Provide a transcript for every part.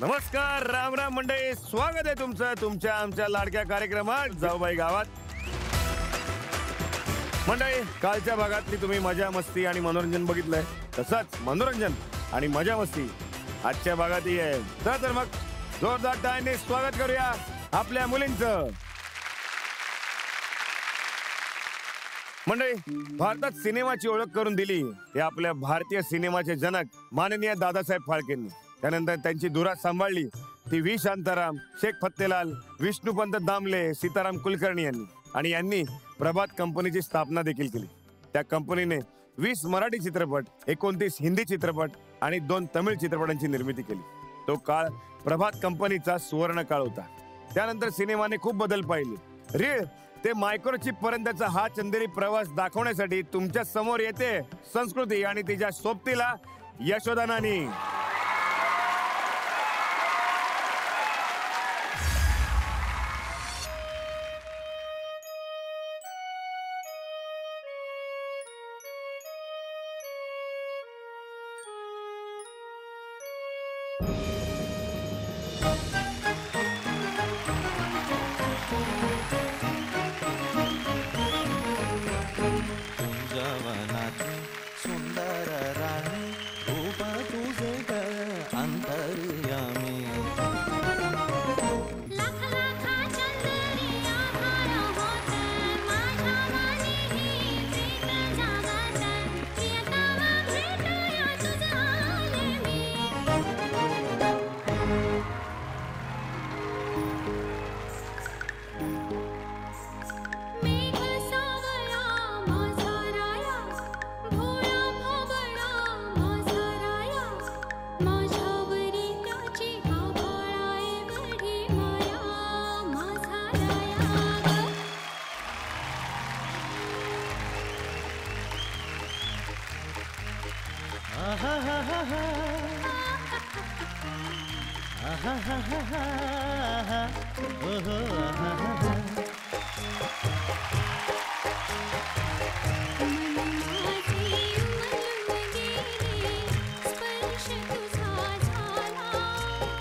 नमस्कार, राम राम मंडळी, स्वागत आहे तुमचं तुमच्या आमच्या लाडक्या कार्यक्रमात जाऊबाई गावात. मंडळी, कालच्या भागातली तुम्ही मजा मस्ती आणि मनोरंजन बघितलंय, तसंच मनोरंजन आणि मजा मस्ती आजच्या भागातही आहे. तर मग जोरदार टाळ्यांनी स्वागत करूया आपल्या मुलींचं. मंडळी, भारतात सिनेमाची ओळख करून दिली ते आपल्या भारतीय सिनेमाचे जनक माननीय दादासाहेब फाळकेंनी. त्यानंतर त्यांची धुरा सांभाळली ती व्ही शांताराम, शेख फत्तेलाल, विष्णुपंत दामले, सीताराम कुलकर्णी यांनी. आणि यांनी प्रभात कंपनीची स्थापना देखील केली. त्या कंपनीने 20 मराठी चित्रपट, 29 हिंदी चित्रपट आणि 2 तमिळ चित्रपटांची निर्मिती केली. तो काळ प्रभात कंपनीचा सुवर्ण काळ होता. त्यानंतर सिनेमाने खूप बदल पाहिले. रीळ ते मायक्रोचिप पर्यंतचा हा चंदेरी प्रवास दाखवण्यासाठी तुमच्या समोर येते संस्कृती आणि तिच्या सोबतीला यशोदा नानी. सुंदर राणी रूप तुझे अंतर्यामी.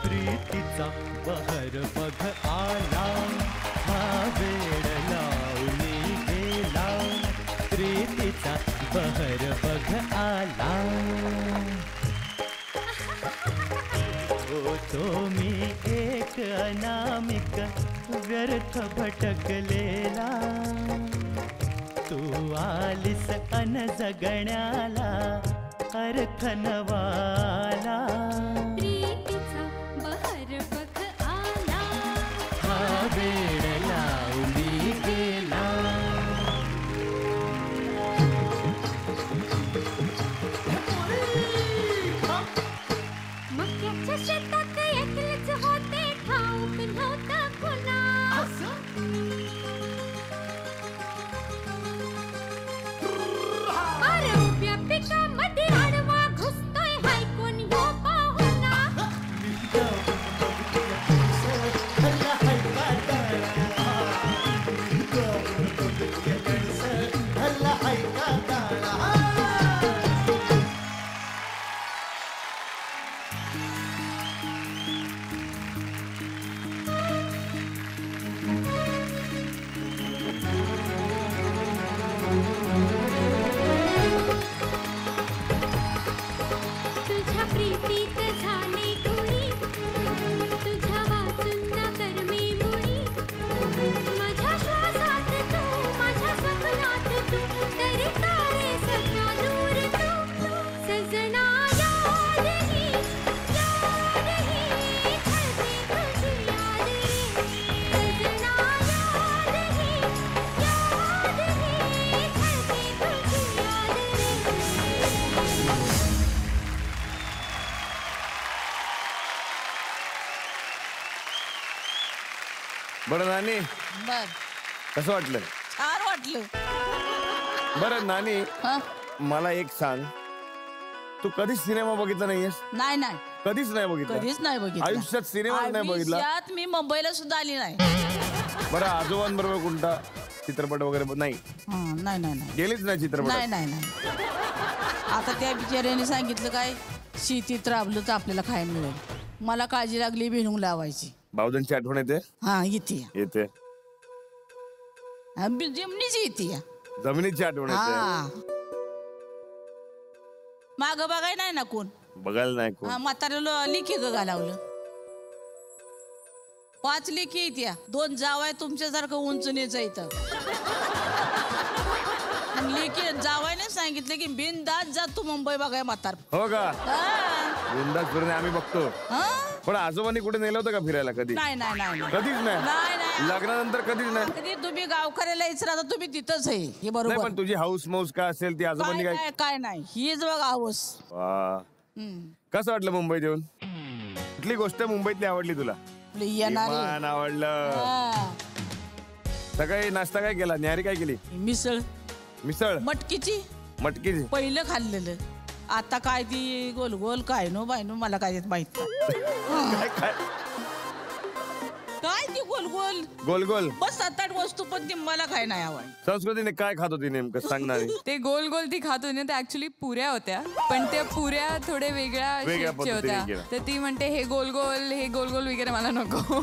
प्रीतीचा बहर बघ आला, हा वेळ लावली गेला. प्रीतीचा बहर बघ आला. तो मी एक अनामिक व्यर्थ भटकलेला. तू आलीस अन जगण्याला अर्थ नवाला. प्रीतीचा बहर बघ आला, हा वेळ लावली गेला. मक्याच्या शेतात एकलेच होते, ठाऊक नव्हतं पुन्हा. अरे उभ्या पिकामध्ये आडवा घुसतोय, हाय कोण ह्यो पाहुणा. तुझ्या प्रीतीत झाले गुणी, तुझ्या वाचून ना कर्मी मुळी. माझ्या श्वासात तू, माझ्या स्वप्नात तू, तरी तारे सगळ्या दूर तू. सजना याद ही, छळते तुझी याद रे. सजना याद ही, छळते तुझी याद रे. बरं नानी, बर, कसं वाटलं? छान वाटलं. बरं नानी, हं? मला एक सांग, तू कधीच सिनेमा बघितला नाहीयेस? नाही नाही, कधीच नाही बघितला? कधीच नाही बघितलं. आयुष्यात सिनेमा नाही बघितला? आयुष्यात मी मुंबईला सुद्धा आली नाही. बरं, आजोबांबरोबर कोणता चित्रपट वगैरे नाही? नाही नाही नाही गेलीच नाही चित्रपट? नाही नाही नाही. आता त्या बिचाऱ्याने सांगितलं काय, शेतीत राबलं तर आपल्याला खायला मिळेल. मला काळजी लागली भिनुंग लावायची. भाऊजांची आठवण येते. हा येते. येते. जिमनीची येते. जमिनीची आठवण येते. हा माग बघाय नाही ना कोण. बघायला नाही कोण. म्हाताऱ्याला लिखी ग घालावलं. 5 लेखी येत्या. 2 जावाय तुमच्यासारखं उंच नेच इथं. लेखी जावायने सांगितलं की बिनदास जा तू मुंबई बघाय म्हातार. हो का? हा. बिनधास्त फिरून आम्ही बघतो. हा? पण आजोबांनी कुठे नेलं होतं का फिरायला कधी? नाही नाही नाही नाही. कधीच नाही. नाही नाही. लग्नानंतर कधीच नाही. कधी तुम्ही गावकऱ्याला इचरा तर तुम्ही तिथंच आहे. हे नाही बरोबर. पण तुझी हाऊस मौस काय असेल ती काय आजोबांनी काय? नाही काय नाही. हीच बघ हाऊस. वा. कसं वाटलं मुंबईत येऊन? कुठली गोष्ट मुंबईतली आवडली तुला? येणार विमान आवडलं. सकाळी नाश्ता काय केला? न्यारी काय केली? मिसळ मिसळ मटकीची मटकीची. पहिलं खाल्लेलं. आता काय ती गोल गोल काय नो बाय नो मला काय माहित नाही. काय काय काय ती गोल गोल गोल गोल बस 7-8 वस्तू पण ती मला काय नाही आवड. संस्कृतीने काय खात होती नेमकं सांगणारी? ते गोल गोल ती खात होती ना, त्या ऍक्च्युली पुऱ्या होत्या, पण त्या पुऱ्या थोडे वेगळ्या वेगळ्या shape च्या पद्धतीने होत्या. केल्या. तर ती म्हणते हे गोल गोल वगैरे मला नको.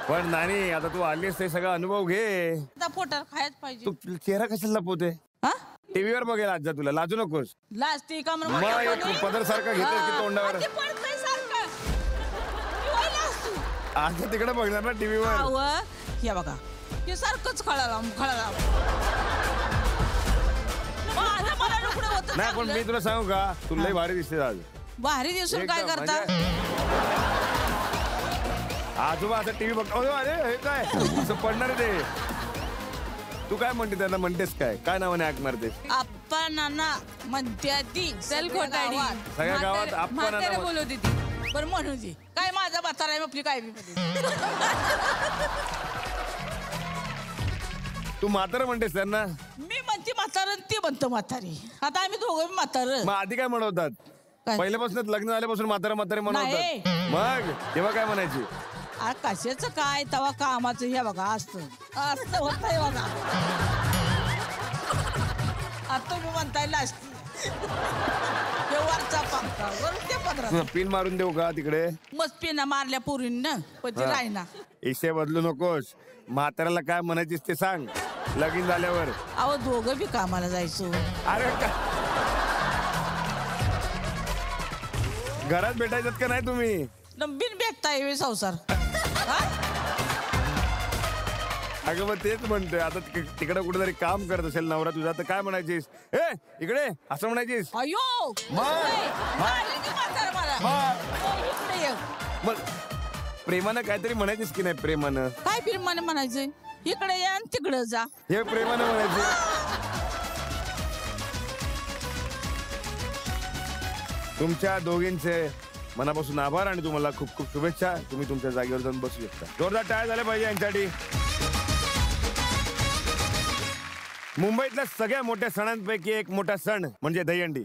पण नानी आता तू आलीस ते सगळा अनुभव घे. आता पोटात खायच पाहिजे. तू चेहरा कशाला लपवते? हा टीव्हीवर बघेल आज जा, तुला लाजू नकोस. लाजते का म्हणून मग म्हणतो एक नाही? पदर सारखा घेतोस की हा. तोंडावर? ते पडतंय सारखं. मी व्हाय लाजतो. आज तिकडे बघणार ना टीव्हीवर. आव, हे बघा हे सारखंच खळाला. माझं मला नुकडं होतं नाही पण मी चांगलं. तुला सांगू का, तू लय भारी दिसते आज. भारी दिवसून काय एकदम करता? म्हणजे- आजोबा आता टीव्ही बघ. अरे हे काय असं पडणार आहे ते. तू काय म्हणते त्यांना? म्हणतेस काय? काय नावाने हाक मारतेस? आप्पा नाना म्हणत्या ती चल खोटाडी. सगळ्या गावात आपण म्हातारं बोलवते ती. बरं म्हणू दे. काय माझा म्हातारा आहे आपली काय बी मध्ये. तू म्हातारं म्हणतेस त्यांना? मी म्हणते म्हातारं ती म्हणतो म्हातारी. आता आम्ही दोघं बी म्हातारं. मग आधी काय म्हणवतात? काय? पहिल्यापासूनच लग्न झाल्यापासून म्हातारा म्हातारे नाही. म्हणवतात. मग तेव्हा काय म्हणायची? आ कशाचं काय तवा कामाचं हे बघा असतं होतंय बघा. आता तुम्ही म्हणताय लाजती. हे वरचा पंखा वरून ते 15 पिन मारून देऊ का तिकडे? मस्त पिना मारल्या पोरींना पण ती राहीना. इशे बदलू नकोस. म्हाताऱ्याला काय म्हणायचीस ते सांग लगीन झाल्यावर. अहो दोघं बी कामाला जायचो. अरे घरात भेटायचं का नाही तुम्ही? बिन भेटताय वे संसार. हा? अगं मग तेच म्हणतोय. आता तिकडे कुठेतरी काम करत असेल नवरा तुझा तर काय म्हणायचीस? ए इकडे असं म्हणायचीस? अयो मारली की म्हातारं मला. ओ, इकडे ये. मग प्रेमानं काहीतरी म्हणायचीस की नाही? प्रेमानं काय फिल्माने म्हणायचंय? इकडे या आणि तिकडे जा. हे प्रेमानं म्हणायचे. तुमच्या दोघींचे मनापासून आभार आणि तुम्हाला खूप खूप शुभेच्छा. तुम्ही तुमच्या जागेवर जाऊन बसू शकता. जोरदार टाळ्या झाल्या पाहिजे यांच्यासाठी. मुंबईतल्या सगळ्या मोठ्या सणांपैकी एक मोठा सण म्हणजे दहीहंडी.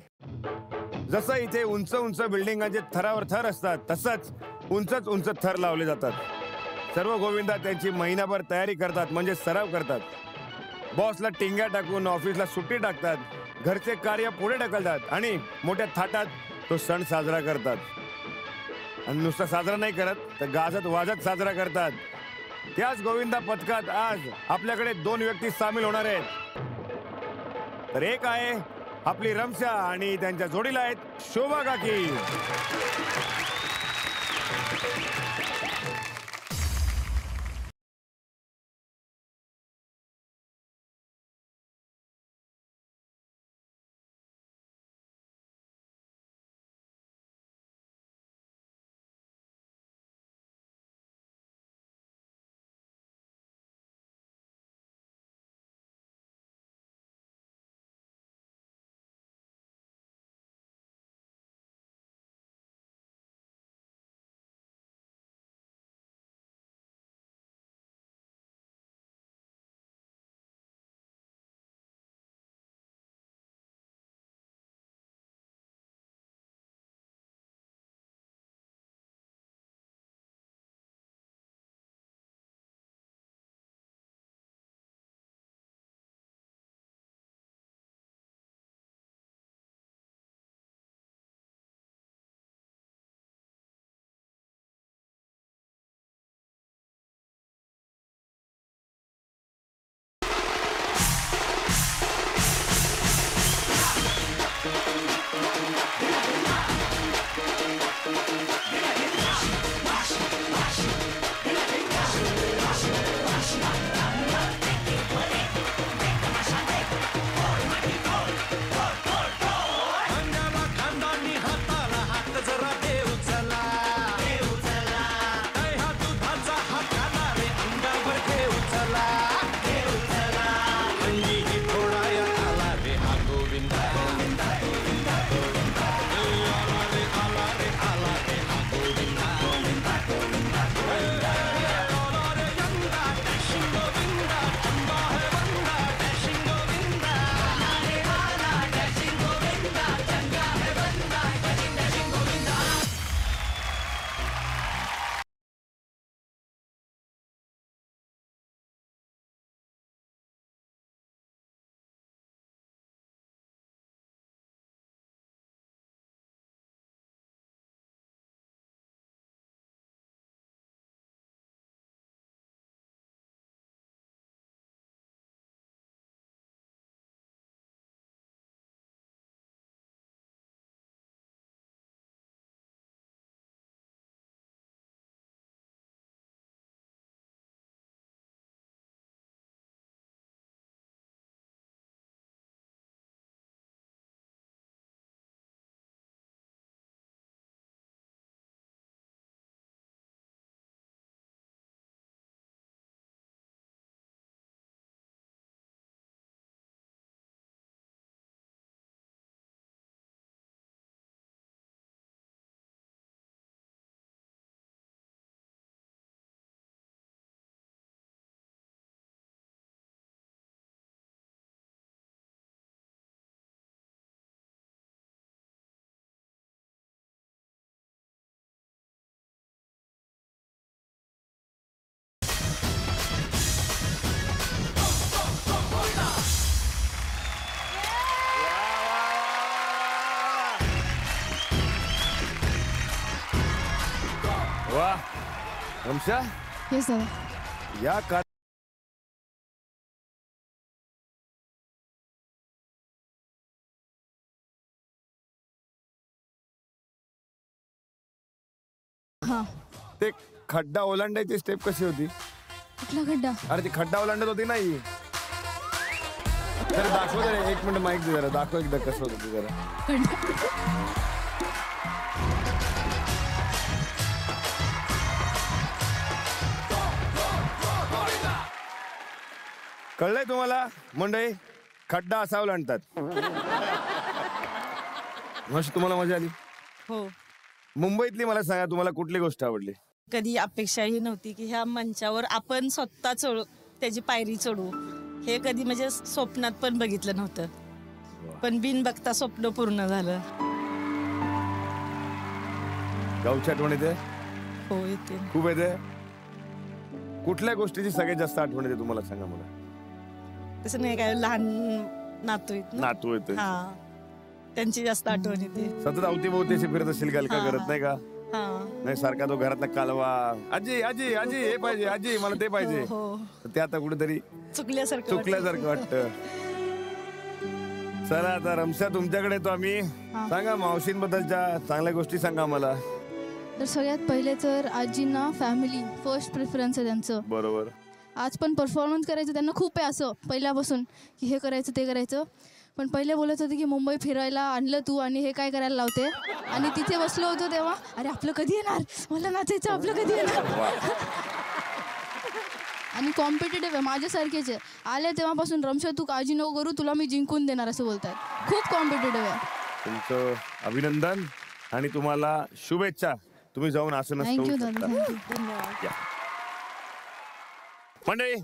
जसं इथे उंच उंच बिल्डिंगांचे थरावर थर असतात तसंच उंचच उंच थर लावले जातात. सर्व गोविंदा त्यांची महिनाभर तयारी करतात म्हणजे सराव करतात. बॉसला टिंग्या टाकून ऑफिसला सुट्टी टाकतात. घरचे कार्य पुढे ढकलतात आणि मोठ्या थाटात तो सण साजरा करतात. आणि नुसता साजरा नाही करत तर गाजत वाजत साजरा करतात. त्याच गोविंदा पथकात आज आपल्याकडे 2 व्यक्ती सामील होणार आहेत. तर एक आहे आपली रमशा आणि त्यांच्या जोडीला आहेत शोभा काकी. वा रमशा येस दादा. या का हा ते खड्डा ओलांडायची स्टेप कशी होती? कुठला खड्डा? अरे ती खड्डा ओलांडत होती नाही. जरा दाखव जरा, एक मिनिट माईक दे जरा, दाखव एकदा कसं होतं ते जरा. खड्डा कळलंय तुम्हाला मंडळी? खड्डा असा ओलांडतात. मस्त. तुम्हाला मजा आली? हो. मुंबईतली मला सांगा, तुम्हाला कुठली गोष्ट आवडली? कधी अपेक्षाही नव्हती की ह्या मंचावर आपण स्वतः चढू, त्याची पायरी चढू. हे कधी म्हणजे स्वप्नात पण बघितलं नव्हतं. पण बिन बघता स्वप्न पूर्ण झालं. गावची आठवण येते? हो येते. खूप येते. कुठल्या गोष्टीची सगळ्यात जास्त आठवण येते तुम्हाला सांगा मला? तसं नाही काय, लहान नातू आहेत ना. नातू येते. हा, त्यांची जास्त आठवण येते. सतत अवतीभोवती फिरत असेल गलका हा. करत नाही का? हा. नाही सारखा तो घरातला कालवा, आजी आजी आजी हे पाहिजे, आजी मला ते पाहिजे. हो. तर ते आता कुठेतरी चुकल्यासारखं चुकल्यासारखं वाटतं. चला आता रमशा तुमच्याकडे येतो आम्ही. सांगा मावशींबद्दलच्या चांगल्या गोष्टी सांगा मला. तर सगळ्यात पहिले तर आजींना फॅमिली फर्स्ट प्रेफरन्स आहे त्यांचं. बरोबर. आज पण परफॉर्मन्स करायचं त्यांना खूप आहे असं पहिल्यापासून की हे करायचं ते करायचं. पण पहिले बोलत होते की मुंबई फिरायला आणलं तू आणि हे काय करायला लावते. आणि तिथे बसलो होतो तेव्हा अरे आपलं कधी येणार, मला नाचायचं, आपलं कधी येणार. आणि कॉम्पिटेटिव्ह आहे, माझ्यासारखेच आहे. आले तेव्हापासून रमशा तू काळजी नको करू, तुला मी जिंकून देणार असं बोलतात. खूप कॉम्पिटेटिव्ह आहे. तुमचं अभिनंदन आणि तुम्हाला शुभेच्छा. तुम्ही जाऊन असं थँक्यू नसतं. दादा, थँक्यू. मंडळी,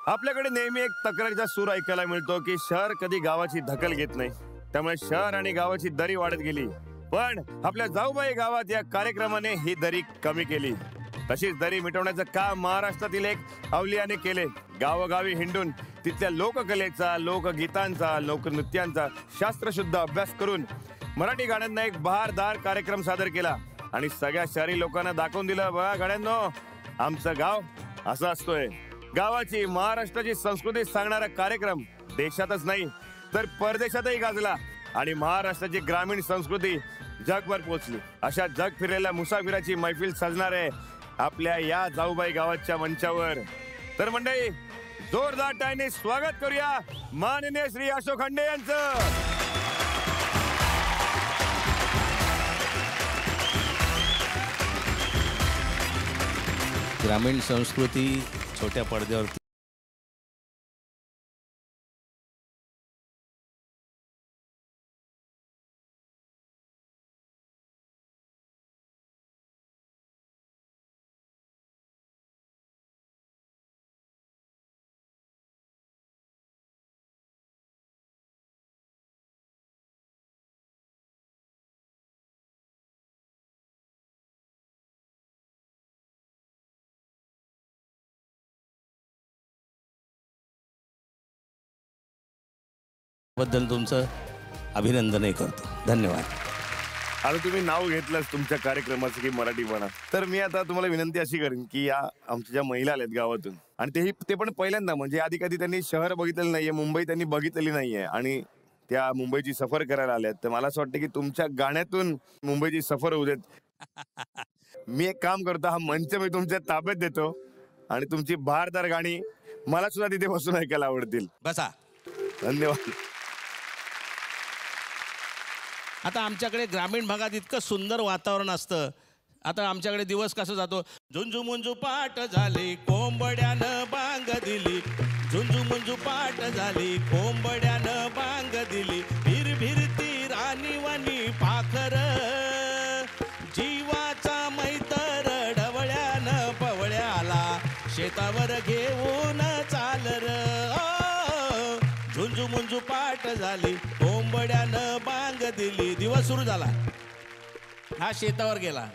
आपल्याकडे नेहमी एक तक्रारीचा सूर ऐकायला मिळतो की शहर कधी गावाची दखल घेत नाही. त्यामुळे शहर आणि गावाची दरी वाढत गेली. पण आपल्या जाऊबाई गावात या कार्यक्रमाने ही दरी कमी केली. तशीच दरी मिटवण्याचं काम महाराष्ट्रातील एक अवलियाने केले. गावोगावी हिंडून तिथल्या लोककलेचा, लोकगीतांचा, लोकनृत्यांचा शास्त्रशुद्ध अभ्यास करून मराठी गाण्यांना एक बहारदार कार्यक्रम सादर केला आणि सगळ्या शहरी लोकांना दाखवून दिलं, बघा गाण्यांनो, आमचं गाव असं असतोय. गावाची, महाराष्ट्राची संस्कृती सांगणारा कार्यक्रम देशातच नाही तर परदेशातही गाजला आणि महाराष्ट्राची ग्रामीण संस्कृती जगभर पोहोचली. अशा जग फिरलेल्या मुसाफिराची मैफिल सजणार आहे आपल्या या जाऊबाई गावाच्या मंचावर. तर मंडळी, जोरदार टाळ्यांनी स्वागत करूया माननीय श्री अशोक खंडे यांचं. ग्रामीण संस्कृती छोट्या पडद्यावरती बद्दल तुमचं अभिनंदनही करतो. धन्यवाद. आता तुम्ही नाव घेतलंच तुमच्या कार्यक्रमाचं की मराठी बना, तर मी आता तुम्हाला विनंती अशी करेन की या आमच्या ज्या महिला आल्यात गावातून आणि ते पण पहिल्यांदा, म्हणजे आधी कधी त्यांनी शहर बघितलेलं नाहीये, मुंबई त्यांनी बघितलेली नाहीये आणि त्या मुंबईची सफर करायला आल्यात. तर मला असं वाटतं की तुमच्या गाण्यातून मुंबईची सफर होऊ देत. मी एक काम करतो, हा मंच मी तुमच्या ताब्यात देतो आणि तुमची बहारदार गाणी मला सुद्धा तिथे बसून ऐकायला आवडतील. बसा. धन्यवाद. आता आमच्याकडे ग्रामीण भागात इतकं सुंदर वातावरण असतं. आता आमच्याकडे दिवस कसं जातो, झुंजू मुंजू पाट झाली कोंबड्यानं बांग दिली, झुंजू मुंजू पाट झाली कोंबड्यानं बांग दिली, भिर भिरती राणी वाणी पाखर, जीवाचा मैतर ढवळ्यानं पवळ्याला शेतावर घेऊन चालर. झुंजू मुंजू पाट झाली कोंबड्यानं बांग दिली. दिवस सुरू झाला, हा शेतावर गेला.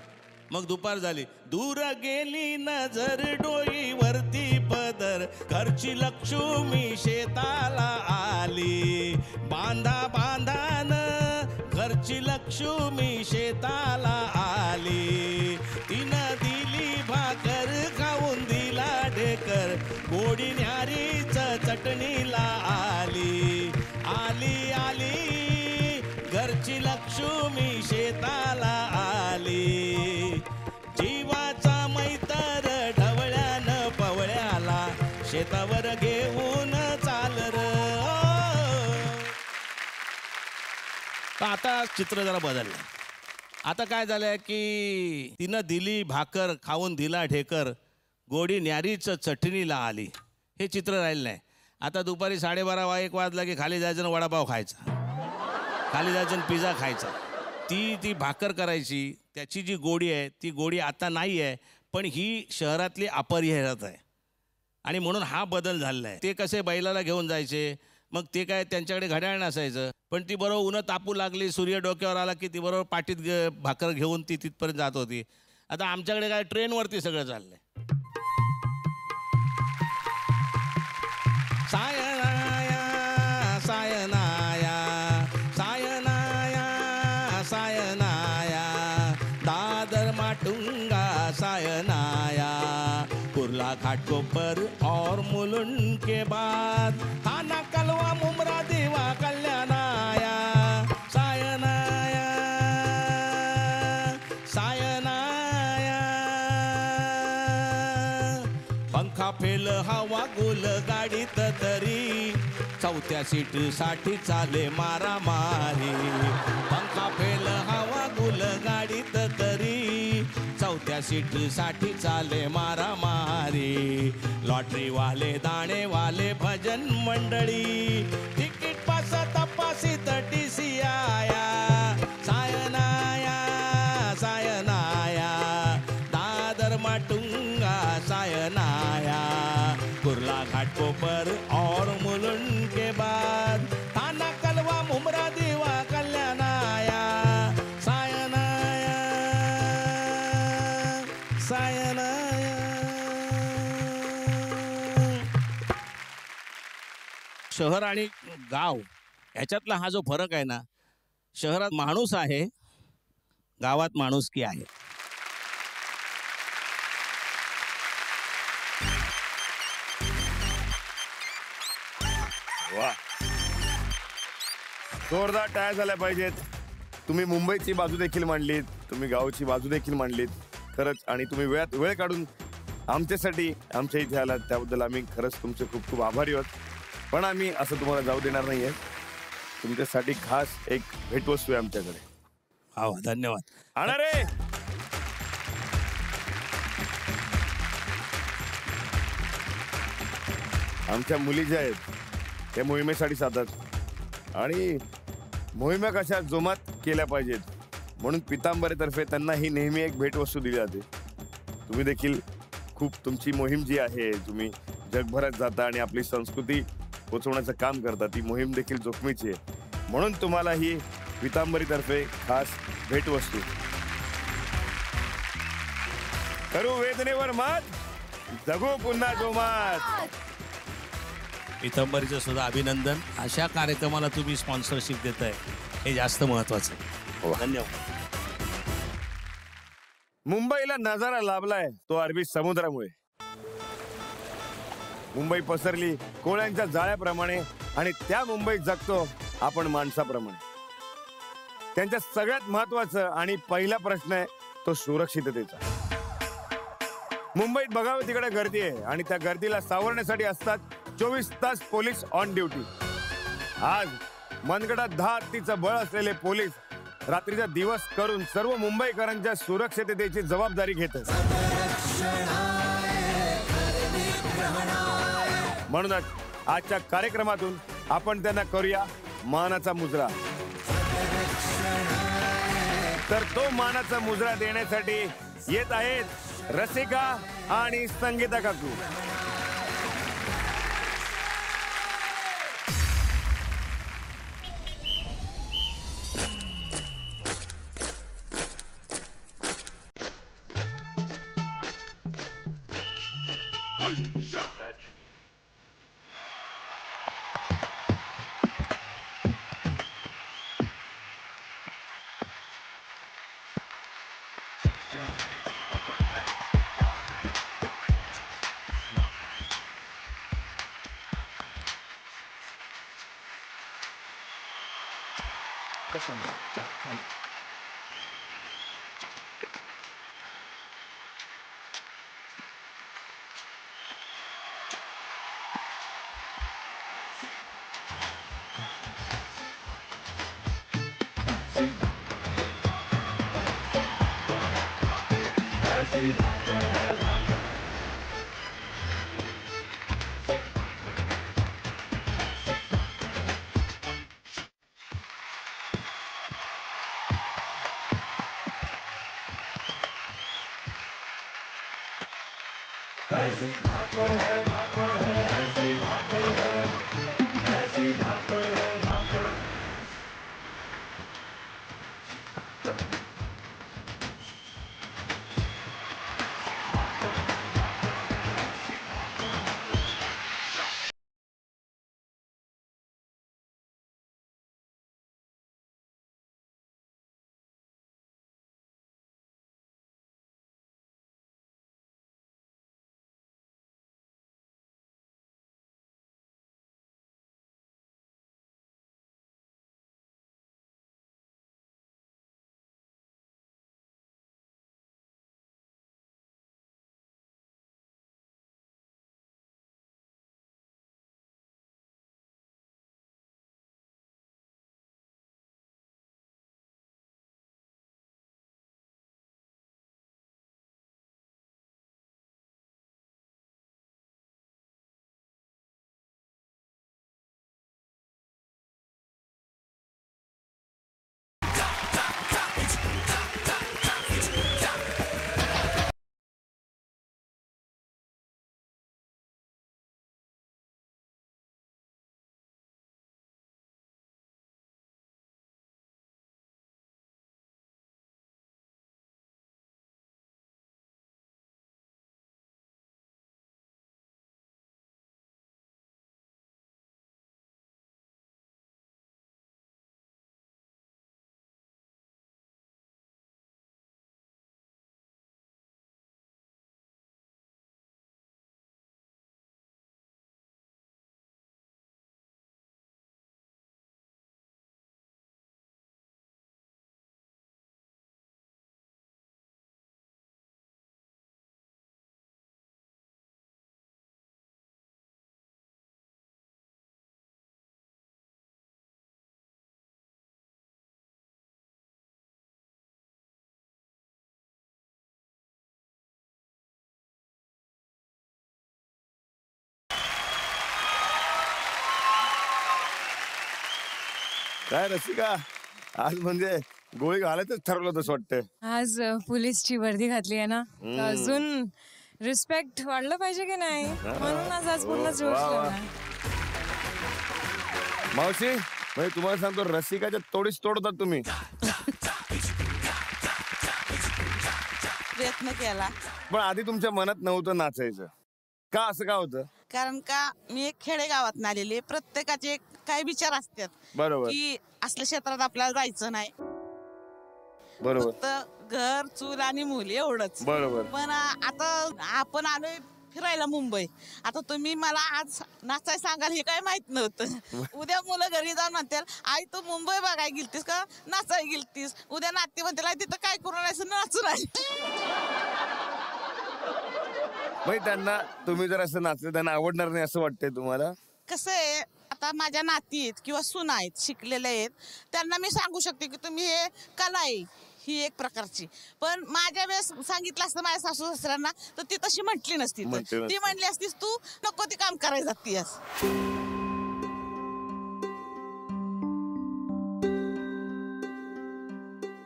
मग दुपार झाली, दूर गेली नजर डोईवरती पदर, घरची लक्ष्मी शेताला आली. बांधा बांधान घरची लक्ष्मी शेताला आली. तिनं दिली आता चित्र जरा बदललं. आता काय झालंय की तिनं दिली भाकर खाऊन दिला ढेकर, गोडी न्यारीच चटणीला आली. हे चित्र राहिलं नाही. आता दुपारी 12:30-1 वाजला की खाली जायचं आणि वडापाव खायचा, खाली जायचं आणि पिझ्झा खायचा. ती भाकर करायची, त्याची जी गोडी आहे ती गोडी आता नाही आहे, पण ही शहरातली अपरिहार्यता आहे. आणि म्हणून हा बदल झालेला आहे. ते कसे बैलाला घेऊन जायचे, मग ते काय त्यांच्याकडे घड्याळ नसायचं, पण ती बरोबर उन्हं तापू लागली, सूर्य डोक्यावर आला की ती बरोबर पाठीत भाकर घेऊन ती तिथपर्यंत जात होती. आता आमच्याकडे काय ट्रेनवरती सगळं चाललंय. सायनाया सायनाया सायनाया सायनाया दादर माटुंगा सायनाया कुर्ला घाटकोपर और मुलुंड के बाद थाना कलवा मुमरा देवा कल्याणाया सायनाया सायनाया पंखा फेल हवा गुल गाडीत तरी चौथ्या सीटसाठी चाले मारामारी. पंखा फेल हवा गुल गाडीत तरी चौथ्या सीटसाठी चाले मारामारी. लॉटरीवाले दाणेवाले भजन मंडळी तिकीट पास तपासित TC आया सायनाया सायनाया दादर माटुंगा सायनाया कुर्ला घाटकोपर और मुलुंड के बाद थाना कलवा मुमरा देवा कल्याणाया सायनाया सायनाया. शहर आणि गाव ह्याच्यातला हा जो फरक आहे ना, शहरात माणूस आहे, गावात माणुसकी आहे. वा, जोरदार टाळ्या झाल्या पाहिजेत. तुम्ही मुंबईची बाजू देखील मांडलीत, तुम्ही गावची बाजू देखील मांडलीत खरंच. आणि तुम्ही वेळ काढून आमच्यासाठी आमच्या इथे आलात, त्याबद्दल आम्ही खरंच तुमचे खूप खूप आभारी आहोत. पण आम्ही असं तुम्हाला जाऊ देणार नाहीये. तुमच्यासाठी खास एक भेटवस्तू आहे आमच्याकडे. हा, धन्यवाद. आणा रे. आमच्या मुली ज्या आहेत त्या मोहिमेसाठी जातात आणि मोहिमा कशा जोमात केल्या पाहिजेत म्हणून पितांबरीतर्फे त्यांना ही नेहमी एक भेटवस्तू दिली जाते. तुम्ही देखील खूप तुमची मोहीम जी आहे, तुम्ही जगभरात जाता आणि आपली संस्कृती पोचवण्याचं काम करता, ती मोहीम देखील जोखमीची आहे. म्हणून तुम्हाला ही पितांबरीतर्फे खास भेटवस्तू. करू वेदनेवर मात, जगू पुन्हा जोमात. पितांबरीचं सुद्धा अभिनंदन. अशा कार्यक्रमाला तुम्ही स्पॉन्सरशिप देताय हे जास्त महत्वाचं आहे. धन्यवाद. मुंबईला नजारा लाभलाय तो अरबी समुद्रामुळे. मुंबई पसरली कोळ्यांच्या जाळ्याप्रमाणे आणि त्या मुंबईत जगतो आपण माणसाप्रमाणे. त्यांच्या सगळ्यात महत्वाचं आणि पहिला प्रश्न आहे तो सुरक्षिततेचा. मुंबईत बघावं तिकडे गर्दी आहे आणि त्या गर्दीला सावरण्यासाठी असतात 24 तास पोलीस ऑन ड्युटी. आज मनगडात 10 हत्तीचं बळ असलेले पोलीस रात्रीचा दिवस करून सर्व मुंबईकरांच्या सुरक्षिततेची जबाबदारी घेतात. म्हणूनच आजच्या कार्यक्रमातून आपण त्यांना करूया मानाचा मुजरा. तर तो मानाचा मुजरा देण्यासाठी येत आहेत रसिका आणि संगीता काकू. काय रसिका, आज म्हणजे गोळी घालायचंच ठरवलं तसं वाटतंय. आज पोलीसची वर्दी घातली आहे ना, तर अजून रिस्पेक्ट वाढलं पाहिजे की नाही, म्हणून आज पूर्ण जोश वा, वा. लावला. मावशी म्हणजे तुम्हाला सांगतो, रसिकाच्या तोडीच तोडतात तुम्ही. प्रयत्न केला, पण आधी तुमच्या मनात नव्हतं नाचायचं का? असं का होतं? कारण का मी एक खेडेगावात आलेले, प्रत्येकाचे काही विचार असतात बरोबर की असल्या क्षेत्रात आपल्याला जायचं नाही, बरोबर फक्त घर चूल आणि मुली एवढंच. बरोबर. पण आता आपण आलोय फिरायला मुंबई. आता तुम्ही मला आज नाचाय सांगाल हे काय माहित नव्हतं. उद्या मुलं घरी जाऊन म्हणतील, आई तू मुंबई बघाय गेलतीस का नाचाय गेलतीस? उद्या नाते म्हणतील, आई तिथं काय करून राहायचं, नाचून म्हणजे त्यांना तुम्ही जर असं नाचलं त्यांना आवडणार नाही असं वाटतंय तुम्हाला? कसं आहे, आता माझ्या नाती आहेत किंवा सुना आहेत, शिकलेले आहेत, त्यांना मी सांगू शकते की तुम्ही हे कला आहे ही एक प्रकारची. पण माझ्या वेळेस सांगितलं असतं माझ्या सासू सासऱ्यांना, तर ती तशी म्हटली नसती. ती म्हणली असतीस तू नको ती काम करायला जातीस.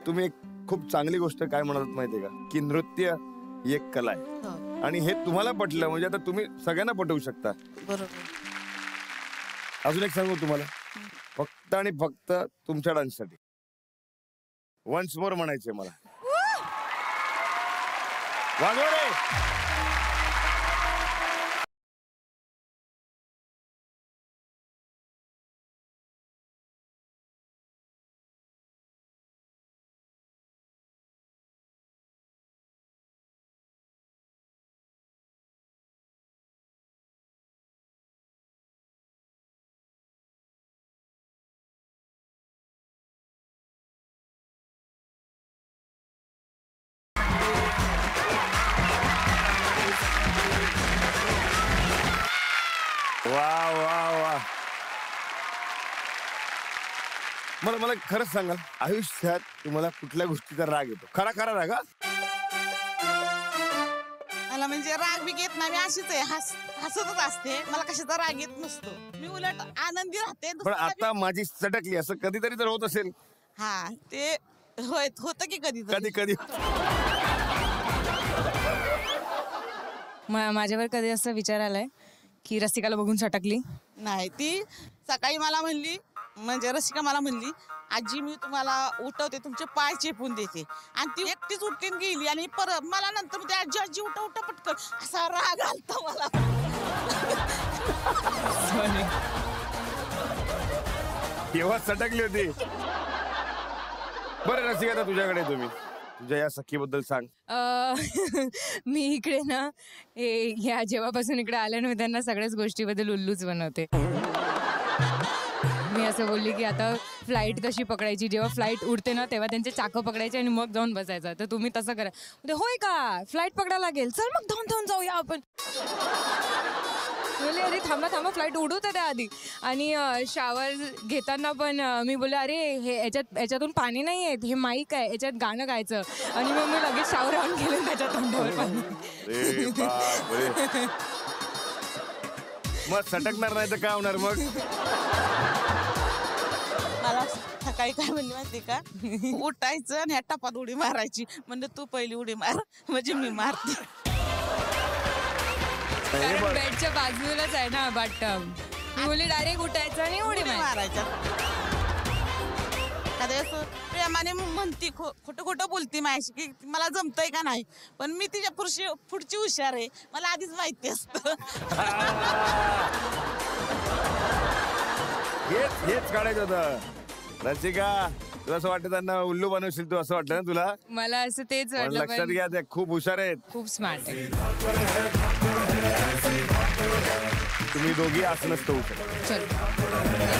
तुम्ही एक खूप चांगली गोष्ट काय म्हणालात माहितीये का, की नृत्य ही एक कला आहे आणि हे तुम्हाला पटलं म्हणजे आता तुम्ही सगळ्यांना पटवू शकता. बरोबर. अजून एक सांगू तुम्हाला, फक्त आणि फक्त तुमच्या डान्ससाठी वन्स मोर म्हणायचे मला. वाघोरे वा वा वा. मला खरंच सांगाल, आयुष्यात तुम्हाला कुठल्या गोष्टीचा राग येतो? खरा खरा राग. मला म्हणजे राग बी येत नाही, मी अशीच आहे, हसतच असते, मला कशाचा राग येत नसतो, मी उलट आनंदी राहते. पण दुसऱ्याला आता माझी सटकली असं कधीतरी तर होत असेल. हा ते होतं की कधी कधी कधी माझ्यावर कधी असं विचार आलाय की रसिकाला बघून सटकली? नाही. ती सकाळी मला म्हणली, म्हणजे रसिका मला म्हणली, आजी मी तुम्हाला उठवते, तुमचे पाय चेपून देते, आणि ती एकटीच उठून गेली. आणि परत मला नंतर म्हणते, आजी आजी उठा उठा पटकन. असा राग आलता मला. केव्हा सटकली होती. बरं रसिका, आता तुझ्याकडे, तुम्ही तुझ्या या सखीबद्दल सांग. मी इकडे ना ह्या जेव्हापासून इकडे आल्या नव्हत्या त्यांना सगळ्याच गोष्टीबद्दल उल्लूच बनवते. मी असं बोलली की आता फ्लाईट कशी पकडायची, जेव्हा फ्लाईट उडते ना तेव्हा त्यांचे चाकं पकडायचे आणि मग जाऊन बसायचं. तर तुम्ही तसं करा. म्हणजे होय का, फ्लाईट पकडायला लागेल, चल मग धावून धावून जाऊया आपण. बोले अरे थांबा थांबा, फ्लाईट उडवते त्या आधी. आणि शावर घेताना पण मी बोलले अरे हे याच्यातून पाणी नाही येत, हे माईक आहे, याच्यात गाणं गायचं. आणि मग मी लगेच शावर ऑन केलं, त्याच्या तोंडावर पाणी. मग सटकणार नाही तर काय होणार मग? मला सकाळी काय म्हणली माहिती का, उठायचं आणि ह्या टपात उडी मारायची. म्हणजे तू पहिली उडी मार, म्हणजे मी मारते. कारण बेडच्या बाजूलाच आहे ना बाथटब. मी बोलली डायरेक्ट उठायचं आणि उडी मारायच्या. एखाद्या प्रेमाने म्हणती, खोटं खोटं बोलती माझ्याशी की मला जमतंय का नाही, पण मी तिच्या पुढची हुशार आहे, मला आधीच माहिती असतं. हेच काढायचं होतं. रसिका, तुला असं वाटतं त्यांना उल्लू बनवशील तू, असं वाटतं ना तुला? मला असं तेच पण वाटलं. लक्षात घ्या, ते खूप हुशार आहेत, खूप स्मार्ट आहे. तुम्ही दोघी असं नसतं होऊ शकत. चल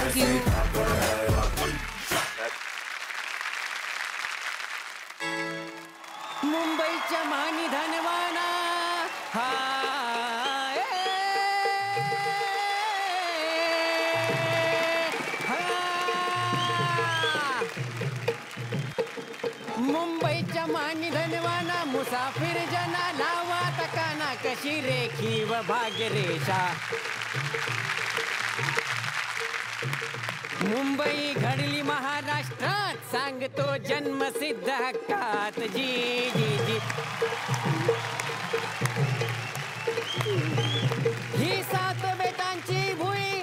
थँक्यू. मुंबईच्या मानी धनवाना मुंबईच्या मानी धनवाना मुसाफिर जना लावा तकाना कशी रेखी व भाग्यरेषा. मुंबई घडली महाराष्ट्रात सांगतो जन्मसिद्ध हक्कात. जी जी जी ही सात बेटांची भुई,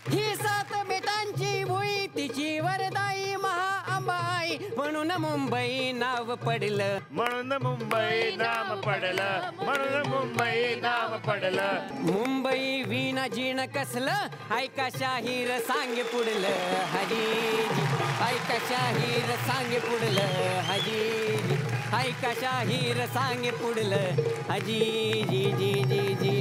ही सात बेटांची भुई, तिची वरदाई महाअंबाई, म्हणून मुंबई नाव पडलं, म्हणून मुंबई नाम पडलं, म्हणून मुंबई नाम पडलं. मुंबई वीणा जीण कसलं, ऐका शाहीर सांगे पुढलं हजीजी, ऐका शाहीर सांगे पुढलं हजीजी, ऐका शाहीर सांगे पुढलं हजीजी जी जी जी.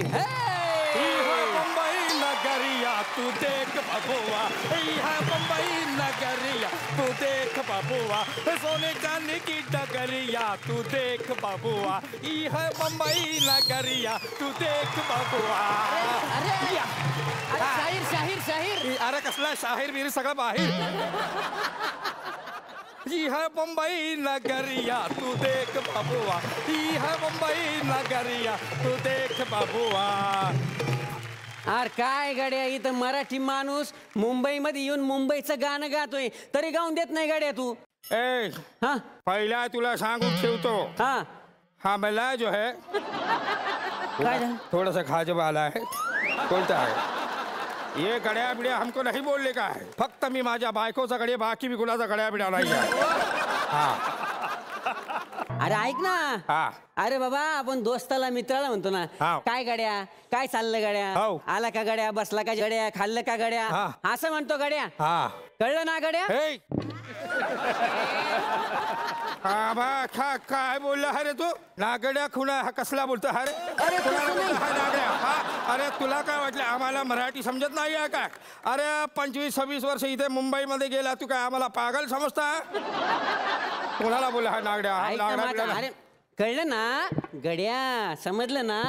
मुंबई नगरिया तू देख बबुआ, है मुंबई नगरिया तू देख बबुआ, सोने चांदी की डगरिया तू देख बबुआ, है मुंबई नगरिया तू देख बबुआ. अरे शाहीर शाहीर शाहीर. अरे कसला शाहीर बीर सगळं बाहेर. ही है मुंबई नगरिया तू देख बबुआ, ही है मुंबई नगरिया तू देख बबुआ. अरे काय गड्या, इथं मराठी माणूस मुंबईमध्ये येऊन मुंबईचं गाणं गातोय तरी गाऊन देत नाही गड्या तू. ए हा पहिला तुला सांगून ठेवतो, हा हा मला जो है थोड़ा सा खाजब आला है, बोलता है ये गड्या बिड्या हमको नहीं बोलने का है, फक्त मी माझ्या बायकोचा गड्या, बाकी मी कुणाचा गड्या बिड्या नाही आहे. हा अरे ऐक ना, हा अरे बाबा आपण दोस्ताला मित्राला म्हणतो ना, हाव. काय गड्या, काय चाललं गड्या, हाव. आला का गड्या, बसला का गड्या, खाल्लं का गड्या, हा. असं म्हणतो गड्या. हा कळलं ना गड्या. हे हा बा काय बोलला अरे तू, नागड्या खुणा हा कसला बोलतो अरे, कुणाला बोलतो हा नागड्या. हा अरे तुला काय वाटलं आम्हाला मराठी समजत नाही आहे काय? अरे 25-26 वर्ष इथे मुंबईमध्ये गेला, तू काय आम्हाला पागल समजता? कोणाला बोलला हा नागड्या, हा ऐक ना नागड्या माझं, अरे कळलं ना गड्या, समजलं ना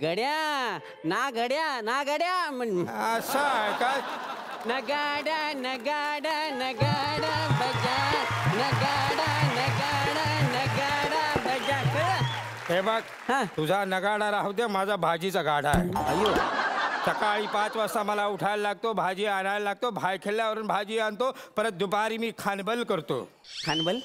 गड्या, ना गड्या ना गड्या म्हण. असं आहे काय? नगाडा नगाडा नगाडा बजा, नगाडा नगाडा नगाडा बजा. हे बघ तुझा नगाडा राहू दे, माझा भाजीचा गाडा आहे. सकाळी 5 वाजता मला उठायला लागतो, भाजी आणायला लागतो, खेळल्यावरून भाजी आणतो, परत दुपारी मी खानबल करतो. खानबल?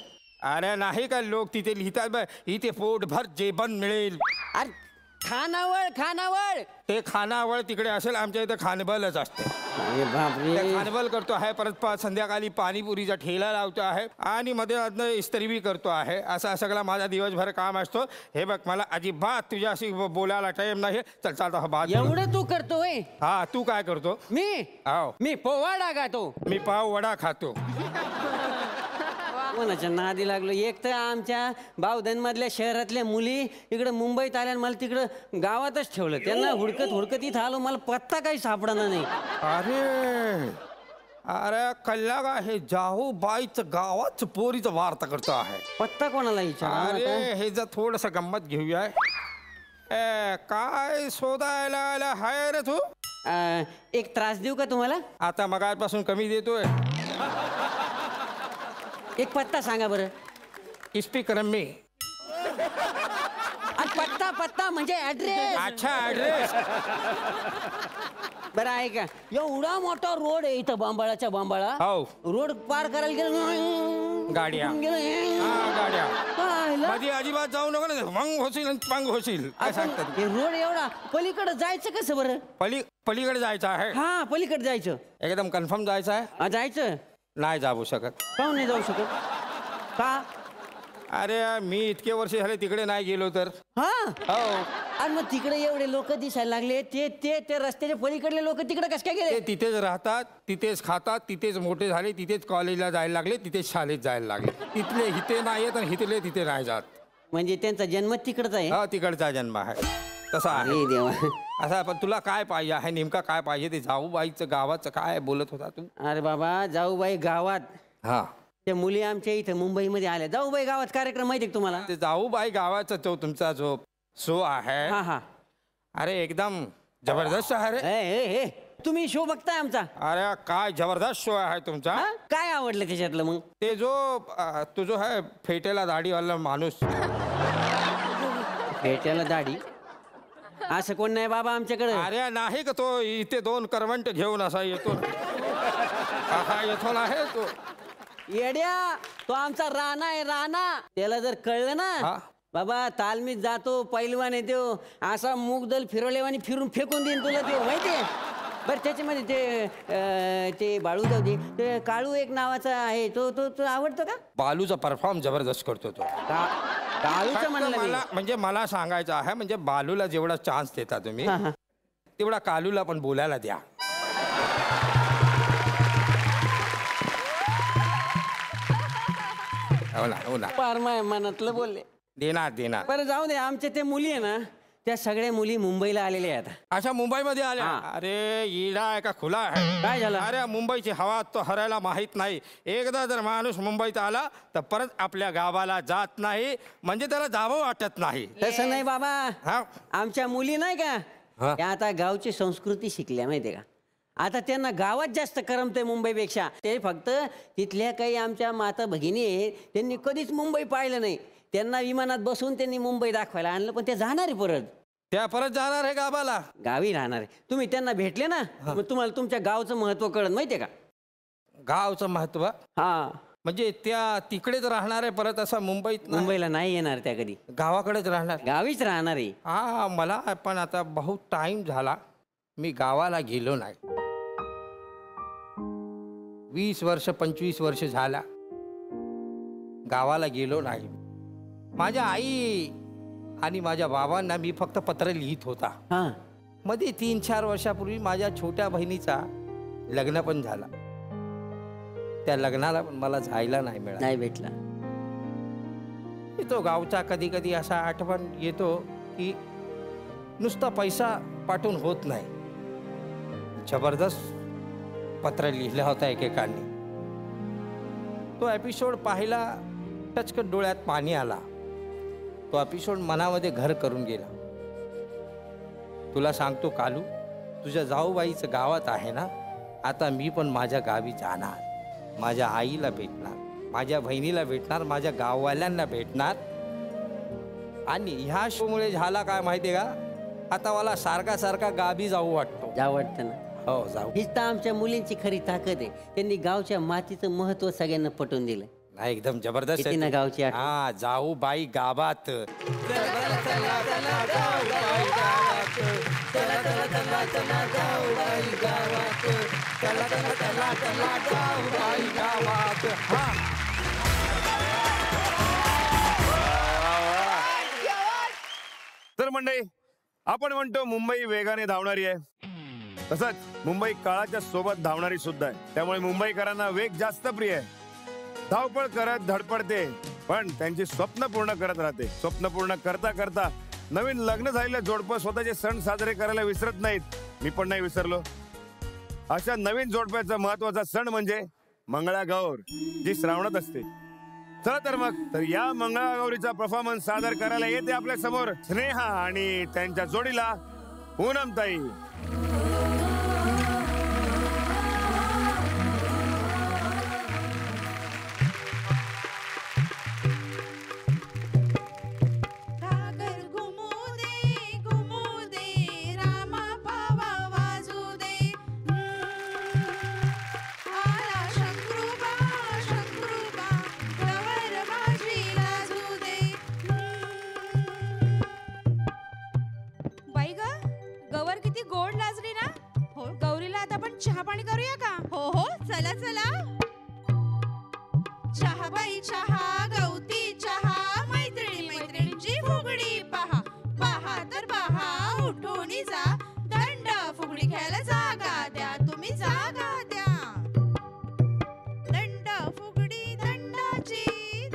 अरे नाही का लोक तिथे लिहितात बघ, इथे पोटभर जेवण मिळेल. अरे खानावळ खानावळ, ते खानावळ तिकडे असेल, आमच्या इथे खानबलच असते. ते खानबल करतो आहे, परत संध्याकाळी पाणीपुरीचा ठेला लावतो आहे आणि मध्ये अधनं इस्त्री बी करतो आहे. असा सगळा माझा दिवसभर काम असतो. हे बघ मला अजिबात तुझ्याशी बोलायला टाइम नाही. चल चालता बात. एवढं तू करतोय? हा, तू काय करतो? मी पोवाडा गातो. मी पाव वडा खातो. कोणाच्या नादी लागलो. एक तर आमच्या बावधन मधल्या शहरातल्या मुली इकडे मुंबईत आल्या, मला तिकडं गावातच ठेवलं. त्यांना हुडकत इथं आलो, मला पत्ता काही सापडणार नाही. अरे कल्ला का हे जाऊ बाईचं गावात पोरीचं वार्ता करतो आहे. पत्ता कोणाला विचार? अरे हे जर थोडस गंमत घेऊया. काय शोधायला आला हाय रे तू? एक त्रास देऊ का तुम्हाला? आता मगापासून कमी देतोय. एक पत्ता सांगा बरं. स्पीकर मी. पत्ता म्हणजे ऍड्रेस. अच्छा, ऍड्रेस. बरं आहे का? एवढा मोठा रोड आहे इथं, बांबाळाच्या बांबाळा. रोड पार करायला गेलं गाड्या मध्ये अजिबात जाऊ नको ना, मंग होशील पंग होशील. काय सांगतात? रोड एवढा, पलीकडे जायचं कसं बरं? पलीकडे जायचं आहे. हा, पलीकडे जायचं. एकदम कन्फर्म जायचं आहे? जायचं. नाही जाऊ शकत. काहून नाही जाऊ शकत? का? अरे मी इतके वर्ष झाले तिकडे नाही गेलो तर. आणि मग तिकडे एवढे लोक दिसायला लागले, ते रस्त्याच्या पलीकडले लोक तिकडे कस काय गेले? ते तिथेच राहतात, तिथेच खातात, तिथेच मोठे झाले, तिथेच कॉलेजला जायला लागले, तिथेच शाळेत जायला लागले. तिथले हिते नाही येत आणि हितले तिथे नाही जात. म्हणजे त्यांचा जन्म तिकडचा आहे? हा, तिकडचा जन्म आहे. तसा आहे देवा. असा. पण तुला काय पाहिजे आहे नेमका? काय पाहिजे? ते जाऊबाईचं गावाचं काय बोलत होता तू? अरे बाबा, जाऊबाई गावात. हा, त्या मुली आमच्या इथं मुंबईमध्ये आल्या. जाऊबाई गावात कार्यक्रम माहिती का तुम्हाला? ते जाऊबाई गावाचा तो तुमचा जो शो आहे. हा. अरे एकदम जबरदस्त आहे रे. तुम्ही शो बघताय आमचा? अरे काय जबरदस्त शो आहे तुमचा. काय आवडलं त्याच्यातलं मग? ते तो जो आहे फेटेला दाढीवाला माणूस. फेट्याला दाढी? असं कोण नाही बाबा आमच्याकडे. अरे नाही का, तो इथे 2 करवंट घेऊन असा येतो. येतो ना आहे तो. येड्या, तो आमचा राणा आहे, राणा. त्याला जर कळलं ना बाबा, तालमीत जातो, पैलवान येतो, असा मूगदल फिरवलेवानी फिरून फेकून देईन तुला. ते माहितीये? बरं त्याच्यामध्ये ते बाळू जाऊ दे, ते काळू एक नावाचा आहे, तो आवडतो का? बालूचा परफॉर्म जबरदस्त करतो तो. काळूचं म्हणलं म्हणजे मला सांगायचं आहे, म्हणजे बालूला जेवढा चान्स देता तुम्ही तेवढा कालूला पण बोलायला द्या. हो ना. पार माय मनातलं बोलले. देणार. बरं जाऊ दे. आमच्या त्या मुली आहे ना, त्या सगळ्या मुली मुंबईला आलेल्या आहेत. अच्छा, मुंबईमध्ये आल्या? अरे इडा आहे का खुला आहे? काय झालं? अरे मुंबईची हवा तो हरायला माहित नाही. एकदा जर माणूस मुंबईत आला तर परत आपल्या गावाला जात नाही, म्हणजे त्याला जावं वाटत नाही. तसं नाही बाबा. आमच्या मुली नाही का, त्या आता गावची संस्कृती शिकल्या माहितीये का. आता त्यांना गावात जास्त करमते मुंबईपेक्षा. ते फक्त तिथल्या काही आमच्या माता भगिनी आहेत, त्यांनी कधीच मुंबई पाहिलं नाही. त्यांना विमानात बसून त्यांनी मुंबई दाखवायला आणलं, पण ते जाणार आहे परत. त्या परत जाणार आहे गावाला? गावी राहणार आहे. तुम्ही त्यांना भेटले ना, मग तुम्हाला तुमच्या गावचं महत्व कळत माहितीये का. गावचं महत्व? हा, म्हणजे त्या तिकडेच राहणार आहे परत, असं मुंबईला नाही येणार त्या कधी. गावाकडेच राहणार? गावीच राहणार आहे. हा, मला पण आता बहुत टाइम झाला मी गावाला गेलो नाही. 20 वर्ष 25 वर्ष झाला गावाला गेलो नाही. माझ्या आई आणि माझ्या बाबांना मी फक्त पत्र लिहित होता. मध्ये 3-4 वर्षापूर्वी माझ्या छोट्या बहिणीचा लग्न पण झाला. त्या लग्नाला पण मला जायला नाही भेटला. येतो गावचा कधी कधी असा आठवण येतो की नुसता पैसा पाठवून होत नाही. जबरदस्त पत्र लिहिलं होतं एकेकांनी. तो एपिसोड पाहिला, टचकन डोळ्यात पाणी आला. तो एपिसोड मनामध्ये घर करून गेला. तुला सांगतो कालू, तुझ्या जाऊबाईचं गावात आहे ना, आता मी पण माझ्या गावी जाणार. माझ्या आईला भेटणार, माझ्या बहिणीला भेटणार, माझ्या गाववाल्यांना भेटणार आणि ह्या शोमुळे झाला काय माहितीये का, आता मला सारखा सारखा गावी जाऊ वाटतो. जाऊ वाटतं ना. हो जाऊ. हीच तर आमच्या मुलींची खरी ताकद आहे. त्यांनी गावच्या मातीचं महत्व सगळ्यांना पटवून दिलं. नाही एकदम जबरदस्त किती ना गावची आठवण. हा जाऊ बाई गावात. तर मंडळी, आपण म्हणतो मुंबई वेगाने धावणारी आहे, तसंच मुंबई काळाच्या सोबत धावणारी सुद्धा आहे. त्यामुळे मुंबईकरांना वेग जास्त प्रिय आहे. धावपळ करत धडपडते, पण त्यांची स्वप्न पूर्ण करत राहते. स्वप्न पूर्ण करता करता नवीन लग्न झालेल्या जोडपं स्वतःचे सण साजरे करायला विसरत नाहीत. मी पण नाही विसरलो. अशा नवीन जोडप्याचा महत्वाचा सण म्हणजे मंगळागौर, जी श्रावणात असते. चला तर मग, तर या मंगळागौरीचा परफॉर्मन्स सादर करायला येते आपल्या समोर स्नेहा आणि त्यांच्या जोडीला पूनमताई. बाई ग, गवर किती गोड लाजली ना. हो, गौरीला आता आपण चहा पाणी करूया का? हो हो, चला चला. चहा बाई चहा, गवती चहा, मैत्रिणी मैत्रिणींची फुगडी पहा. पहा तर पहा, उठून जा, दंड फुगडी खेळायला जागा द्या, तुम्ही जागा द्या. दंड फुगडी दंडाची,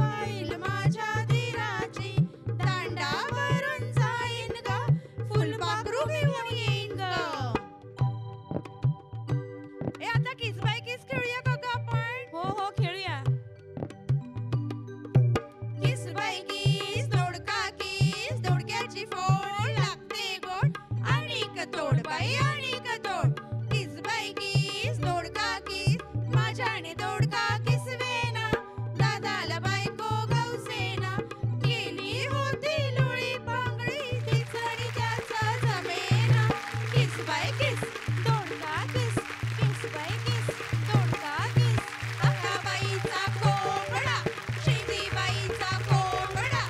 गाईल माझ्या धीराची, दांडावरून जाईन ग, फुलपाखरू घेऊन येईन ग. ए आता किस बाय किस खेळूया का ग आपण? हो हो खेळूया. किस बाय किस, दोडका किस, दोडक्याची फोड लागते गोड, आणि तोड बाई आणि तोड. किस बाय किस, दोडका किस, माझ्याने दोडका किसवेना, दादाला बायको गौसेना, गेली होती लुळी पांगळी, तीच आणि त्याचा जमेना. किस बाय किस, दोडका किस, किस बाय किस, दोडका किस. अक्काबाईचा कोंबडा, शेतीबाईचा कोंबडा,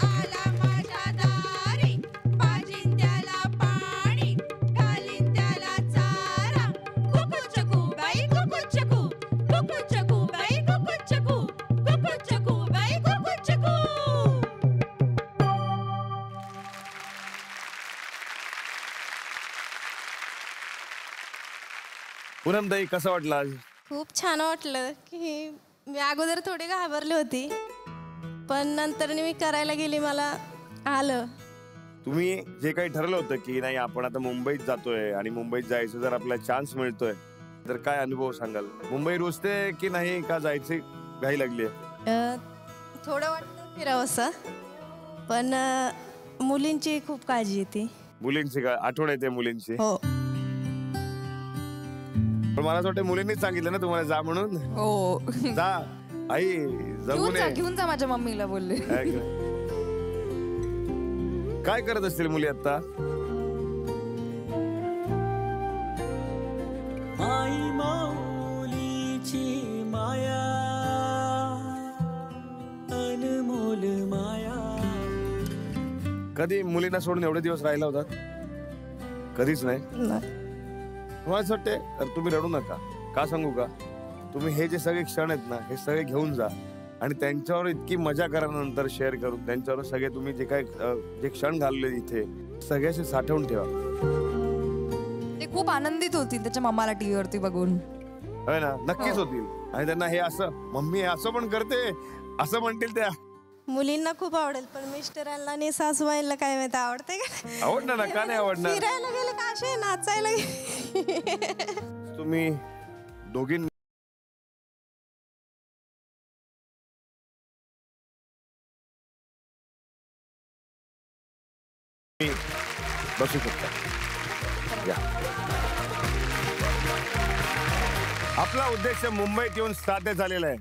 आला माझ्या दारी, पाजीन त्याला पाणी, घालीन त्याला चारा. कुकुचकू बाई कुकुचकू, कुकुचकू बाई कुकुचकू, कुकुचकू बाई कुकुचकू. पूनमताई, कसं वाटलं आज? खूप छान वाटलं की मी अगोदर थोडी घाबरली होती, पण नंतर मी करायला गेली, मला आलं. तुम्ही जे काही ठरलं होतं की नाही आपण आता मुंबईत जातोय आणि मुंबईत जायचं जर आपल्याला चान्स मिळतोय, तर काय अनुभव सांगाल? मुंबई रुजते की नाही, का जायची घाई लागली? थोडं वाटतं फिरावंसं, पण मुलींची खूप काळजी येते. मुलींची का आठवण येते मुलींची? हो. पण मला असं वाटतं मुलींनीच सांगितलं ना तुम्हाला जा म्हणून. हो. जा आई, जगू नये. घेऊन जा माझ्या मम्मीला बोलले. काय करत असतील मुली आता? आई माऊलीची माया, अनमोल माया. कधी मुलींना सोडून एवढे दिवस राहिला होता? कधीच नाही. मला असं वाटते, तर तुम्ही रडू नका. का सांगू का, तुम्ही हे जे सगळे क्षण आहेत ना, हे सगळे घेऊन जा आणि त्यांच्यावर इतकी मजा करा नंतर शेअर करून. त्यांच्यावर सगळे तुम्ही जे काय जे क्षण घालले इथे सगळ्याचे साठवून ठेवा. ते खूप आनंदित होतील त्याच्या मम्माला टीव्ही वरती बघून. होय ना, नक्कीच होतील. आणि त्यांना हे असं मम्मी असं पण करते असं म्हणतील त्या. मुलींना खूप आवडेल, पण मिस्टरांना आणि सासूबाईंना काय माहिती आवडते का? आवडणार ना, का नाही आवडणार? फिरायला गेले का असे नाचायला तुम्ही दोघी बसू शकता. या. आपला उद्देश मुंबईत येऊन साध्य झालेला आहे.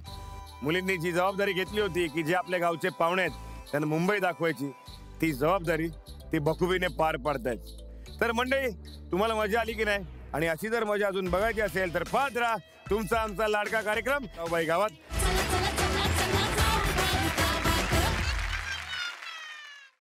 मुलींनी जी जबाबदारी घेतली होती की जे आपल्या गावचे पाहुणे आहेत त्यांना मुंबई दाखवायची, ती जबाबदारी ती बखुबीने पार पाडतायत. तर मंडळी, तुम्हाला मजा आली की नाही? आणि अशी जर मजा अजून बघायची असेल तर पाहत राहा तुमचा आमचा लाडका कार्यक्रम बाई गावात.